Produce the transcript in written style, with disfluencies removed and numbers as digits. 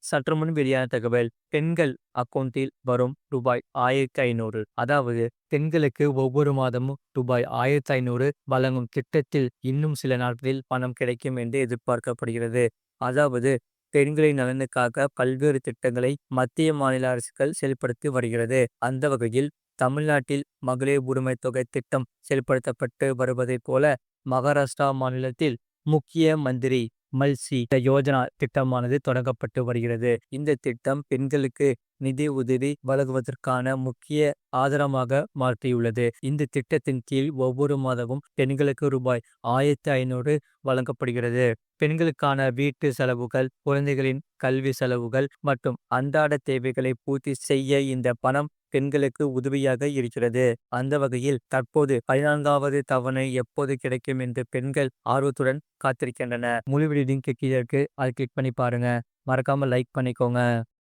சற்று முன் வெளியான தகவல். பெண்கள் அக்கவுண்டில் வரும் ரூபாய் 1500. அதாவது பெண்களுக்கு ஒவ்வொரு மாதமும் ரூபாய் 1500 வழங்கும் திட்டத்தில் இன்னும் சில நாட்களில் பணம் கிடைக்கும் என்று எதிர்பார்க்கப்படுகிறது. அதாவது பெண்களின் நலனுக்காக பல்வேறு திட்டங்களை மத்திய மாநில அரசுகள் செயல்படுத்தி வருகிறது. அந்த வகையில் தமிழ்நாட்டில் மகளிர் உரிமை தொகை திட்டம் செயல்படுத்தப்பட்டு வருவதைப் போல மகாராஷ்டிரா மாநிலத்தில் முக்கிய மந்திரி மல்சி யோஜனா திட்டமானது தொடங்கப்பட்டு வருகிறது. இந்த திட்டம் பெண்களுக்கு நிதி உதவி வழங்குவதற்கான முக்கிய ஆதாரமாக மாற்றியுள்ளது. இந்த திட்டத்தின் கீழ் ஒவ்வொரு மாதமும் பெண்களுக்கு ரூபாய் 1500 வழங்கப்படுகிறது. பெண்களுக்கான வீட்டு செலவுகள், குழந்தைகளின் கல்வி செலவுகள் மற்றும் அன்றாட தேவைகளை பூர்த்தி செய்ய இந்த பணம் பெண்களுக்கு உதவியாக இருக்கிறது. அந்த வகையில் தற்போது 14வது தவணை எப்போது கிடைக்கும் என்று பெண்கள் ஆர்வத்துடன் காத்திருக்கின்றன. முழு வீடியோ லிங்க் கீழே இருக்கு. அதை கிளிக் பண்ணி பாருங்க. மறக்காம லைக் பண்ணிக்கோங்க.